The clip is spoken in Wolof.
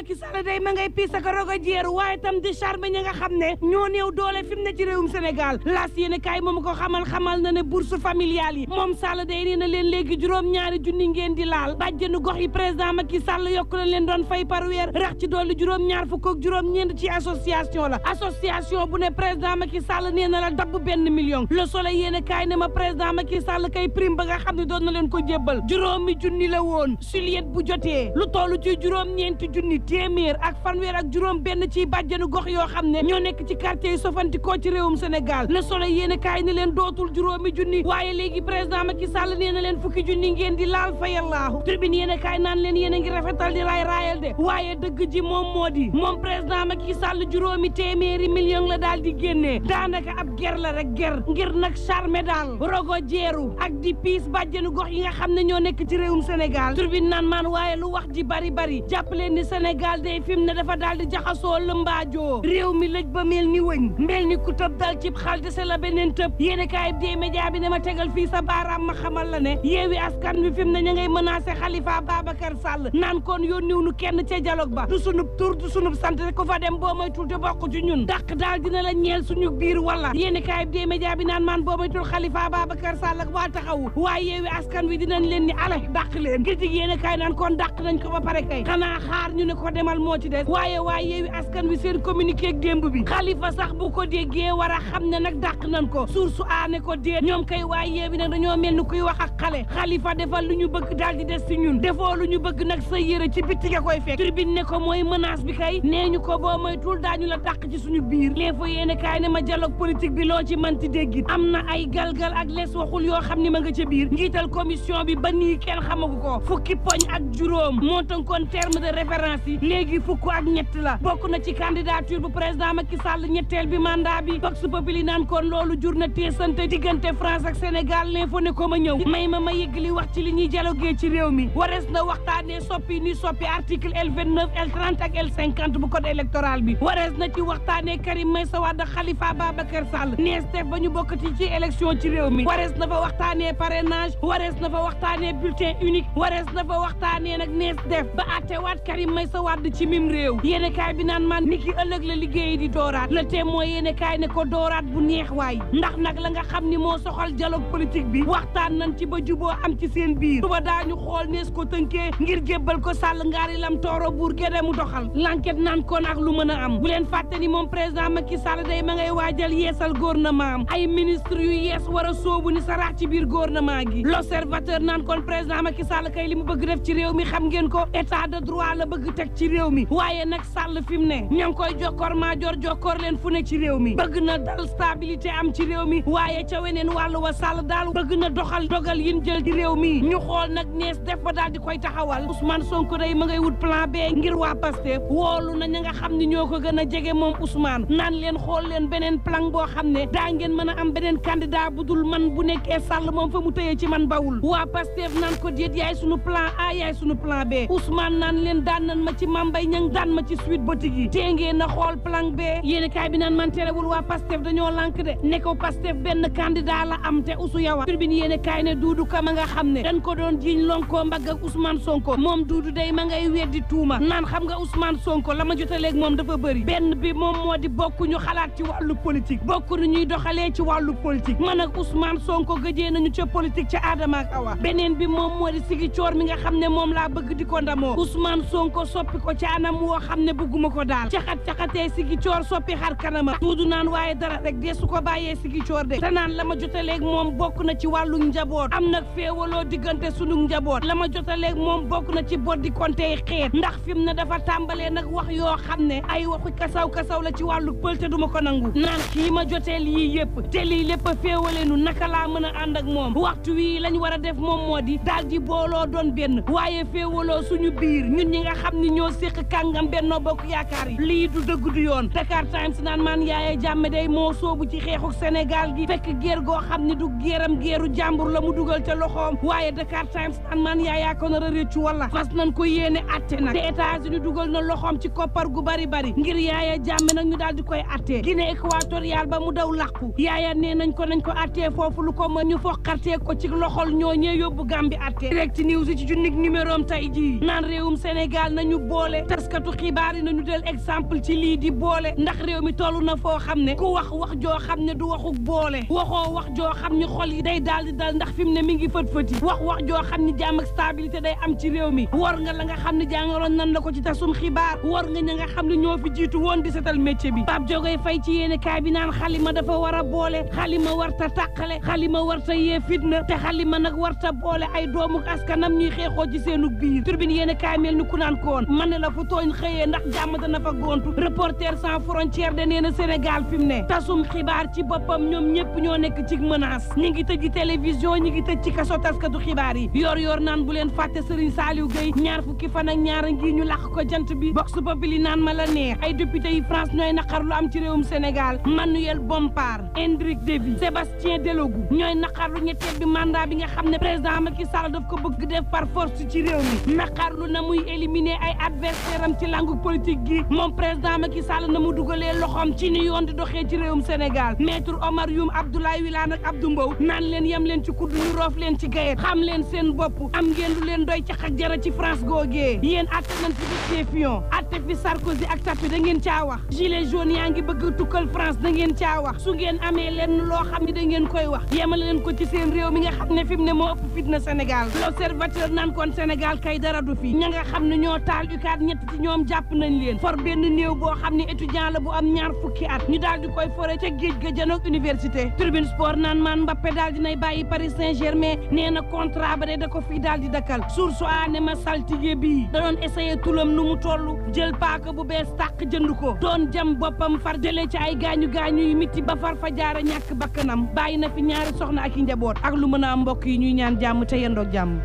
Macky Sall day ma ngay piis ak rogo jeeru waaye tam di charme ñi nga xam ne ñoo néew doole fi mu ne ci réewum Sénégal laas yéene kaay moom ko xamal na ne bourse familiale yi moom Sall day nee na leen léegi juróom-ñaari junni ngeen di laal bàjjenu gox yi président Macky Sall yokk na leen doon fay par weer rax ci dolli juróom-ñaar fukk ak juróom-ñeent ci association la association bu ne président Macky Sall nee na la dabb benn million Le Soleil yéene kaay ne ma président Macky Sall kay prime ba nga xam ne doon na leen ko jébbal juróomi junni la woon juillet bu jotee lu toll ci juróom-ñeenti junni téeméer ak fanweer ak juróom benn ci bàjjenu gox yoo xam ne ñoo nekk ci quartier yi sofantikoo ci réewum Sénégal Le Soleil yéene kaay ne leen dootul juróomi junni waaye léegi président Macky Sall nee na leen fukki junni ngeen di laal fayallaahu Tribune yéene kaay naan leen yéen a ngi rafetal di raayal de waaye dëgg ji moom moo di moom président Macky Sall juróomi téeméeri million la daal di génnee daanaka ab ger la rek ger ngir nag charme daal rogo jeeru ak di piis bàjjenu gox yi nga xam ne ñoo nekk ci réewum Sénégal Tribune naan maan waaye lu wax ji bari jàpp leen ni Sénégal day fi mu ne dafa daal di jaxasoo lëmbaajoo réew mi lëj ba mel ni wëñ mel ni ku tëb dal cib xal dese la beneen tëb yéene kaay bi média bi ne ma tegal fii sa baaraam ma xamal la ne yeewi askan wi fi mu ne ña ngay menacé Khalifa Babacar Sall naan kon yónniw nu kenn ca dialogue ba du sunub tur du sunub sant rek ko fa dem boo moytul te bokk ci ñun dàq daal dina la ñeel suñu biir wala yéene kaay bi média bi naan maan boo moytul Khalifa Babacar Sall ak waa taxawu waaye yeewi askan wi dinañ leen ni ale dàq leen critique yéene kaay naan kon dàq nañ ko ba pare kay xanaa xaar ñu ne ko demal moo ci des waaye yeewi askan wi seen communiqué ak démb bi Khalifa sax bu ko déggee war a xam ne nag dàq nañ ko source aane ko déet ñoom kay waaye yeewi nag dañoo mel ni kuy wax ak xale Khalifa defal lu ñu bëgg daal di des ci ñun defoo lu ñu bëgg nag sa yére ci bitti nga koy fekk Tribune ne ko mooy menace bi kay nee ñu ko boo moytul daañu la dàq ci suñu biir L'Info yéene kaay ne ma dialogue politique bi loo ci manti déggit am na ay galgal ak les waxul yoo xam ni ma nga ca biir njiital commission bi ba nii kenn xamagu ko fukki poñ ak juróom moo tënkoon terme de référence yi léegi fukk ak ñett la bokk na ci candidature bu président Macky Sall ñetteel bi mandat bi Vox Populi naan kon loolu jur na teesante diggante France ak Sénégal L'Info ne ko ma ñëw may ma yëggali wax ci li ñuy dialogué ci réew mi warees na waxtaanee soppi article L29 L30 ak L50 bu code électoral bi warees na ci waxtaanee Karim Meïssa Wade Khalifa Babacar Sall nees def ba ñu bokkati ci élection ci réew mi warees na fa waxtaanee parrainage warees na fa waxtaanee bulletin unique warees na fa waxtaanee nag nees def ba attewaat Karim Meïssa Wade ci mim réew yéene kaay bi naan man niki ëllëg la liggéey di dooraat Le Témoin yéene kaay ne ko dooraat bu neex waay ndax nag la nga xam ni moo soxal dialogue politique bi waxtaan nañ ci ba juboo am ci seen biir suba daañu xool nees ko tënkee ngir jébbal ko Sall ngaari lam tooro buur géde mu doxal l'enquête naan kon ak lu mën a am bu leen fàtte ni moom président Macky Sall day ma ngay waajal yeesal gouvernement am ay ministre yu yees war a soobu ni saraax ci biir gouvernement gi L'Observateur naan kon président Macky Sall kay li mu bëgg def ci réew mi xam ngeen ko état de droit la bëgg teg ci réew mi waaye nag Sall fi mu ne ña ngi koy jokkoor maajoor jokkoor leen fu ne ci réew mi bëgg na dal stabilité am ci réew mi waaye ca weneen wàllu wa Sall daal bëgg na doxal dogal yin jël ci réew mi ñu xool nag nees def ba daal di koy taxawal Ousmane Sonko day ma ngay wut plan B ngir waa Pastef woolu na ña nga xam ne ñoo ko gën a jege moom Ousmane naan leen xool leen beneen plan boo xam ne daa ngeen mën a am beneen candidat bu dul man bu nekkee Sall moom fa mu tëyee ci man bawul waa Pastef naan ko déet yaay sunu plan A yaay sunu plan B Ousmane naan leen daan nan ma ci Mambay Niang daan ma ci Sweet Beauté tee ngeen na xool plan B yéeni kaay bi naan man terewul waa Pastef dañoo lànk de ne ko Pastef benn candidat la am te usu yawa Tribune yéeni kaay ne Doudou Ka ma nga xam ne dañ ko doon jiiñ lonkoo mbagg ak Ousmane Sonko moom Doudou day ma ngay weddi tuuma naan xam nga Ousmane Sonko la ma jotaleeg moom dafa bëri benn bi moom moo di bokkuñu xalaat ci wàllu politique bokkuñu ñuy doxalee ci wàllu politique man ak Ousmane Sonko gëjee nañu ca politique ca Adama ak Awa beneen bi moom moo di sigi coor mi nga xam ne moom laa bëgg di ko ndamoo Ousmane Sonko soppi ko ci anam woo xam ne bëgguma ko daal caxatee sigi coor soppi xar kanama Doudou naan waaye dara rek dee su ko bàyyee sigi coor de te naan la ma jotaleeg moom bokk na ci wàllu njaboot am nag féewaloo diggante sunu njaboot la ma jotaleeg moom bokk na ci boddi kontey xeet ndax fi mu ne dafa tàmbalee nag wax yoo xam ne ay waxu kasaw la ci wàllu pël te duma ko nangu naan kii ma joteel yii yëpp te lii lépp a féewaleenu naka laa mën a ànd ak moom waxtu wii lañ war a def moom moo di daal di booloo doon benn waaye féewaloo suñu biir ñun ñi nga xam ni ñoo séq kàngam Benno Bokk Yaakaar yi lii du dëgg du yoon Dakar Times naan maan Yaya Jammeh day moo soobu ci xeexu Sénégal gi fekk géer goo xam ne du géeru jàmbur la mu dugal ca loxoom waaye Dakar Times naan maan Yaya ko nar a réccu wala fas nañ ko yéene atte nag te États-Unis dugal na loxoom ci koppar gu bari ngir Yaya Jammeh nag ñu daal di koy attee Guinée équatoriale ba mu daw làqu Yaya nee nañ ko attee foofu lu ko mën ñu foqartee ko ci loxol ñooñee yóbbu Gambie attee Direct News ci junnig numéro am tey jii naan réewum Sénégal nañu boole taskatu xibaar yi nañu del exemple ci lii di boole ndax réew mi toll na foo xam ne ku wax joo xam ne du waxuk boole waxoo wax joo xam ne xol yi day daal di dal ndax fi mu ne mi ngi fët-fëti wax joo xam ne jàmm ak stabilité day am ci réew mi war nga la nga xam ne jàngaloon nan la ko ci tasum xibaar war nga ña nga xam ne ñoo fi jiitu woon di setal métier bi Pape Jogoy Faye ci yéene kaay bi naan xalima dafa war a boole xalima warta tàqale xalima warta yee fitna te xalima nag warta boole ay doomu askanam ñuy xeexoo ci seenu biir turbine yéene kaay mel ni ku naan koon man ne la fu tooñ xëyee ndax jàmm dana fa gontu Reporters sans frontières de nee na Sénégal fi mu ne tasum xibaar ci boppam ñoom ñëpp ñoo nekk ci menace ñi ngi tëj télévision ñi ngi tëj ci kaso taskatu xibaar yi yor naan bu leen fàtte Serigne Saliou Gueye ñaar fukki fan ak ñaar ngi ñu làq ko jant bi Vox Populi naan ma la neex ay député yi France ñooy naqar lu am ci réewum Sénégal Manuel Bompard Hendrik Devy Sébastien Delogu ñooy naqarlu ñetteel bi mandat bi nga xam ne président Macky Sall daf ko bëgg def par force ci réew mi naqarlu na muy éliminer ay adversaire am ci langue politique gi moom président Macky Sall na mu dugalee loxoom ci ni yoon di doxee ci réewum Sénégal maître Omar Youm Abdoulaye Wilane ak Abdou Mbow naan leen yem leen ci kudd ñu roof leen ci gayet xam leen seen bopp am ngeen lu leen doy ca xaj jara ci France googee yéen atte nañ fi Didier Fillon atte fi Sarkozy ak Tapie da ngeen caa wax gilet jaune yaa ngi bëgg tukkal France da ngeen caa wax su ngeen amee lenn loo xam ne da ngeen koy wax yemale leen ko ci seen réew mi nga xam ne fi mu ne moo ëpp fitna Sénégal l'observateur naan kon Sénégal kay dara du fi ña nga xam ne ñoo taal UCAD ñett ci ñoom jàpp nañ leen for benn néew boo xam ne étudiant la bu am ñaar fukki at ñu daal di koy fore ca géej ga janook université Tribune Sport naan maan Mbappé daal dinay bàyyi Paris Saint-Germain nee na contrat ba de da ko fii daal di dakkal source a ne ma saltige bii da doon essayé tulam nu mu toll jël paaka bu bees tàq jënd ko doon jam boppam far jëlee ci ay gaañu yu miti ba far fa jaara ñàkk bakkanam bàyyi na fi ñaari soxna ak i njaboot ak lu mën a am mbokk yi ñuy ñaan jàmm te yendoog jàmm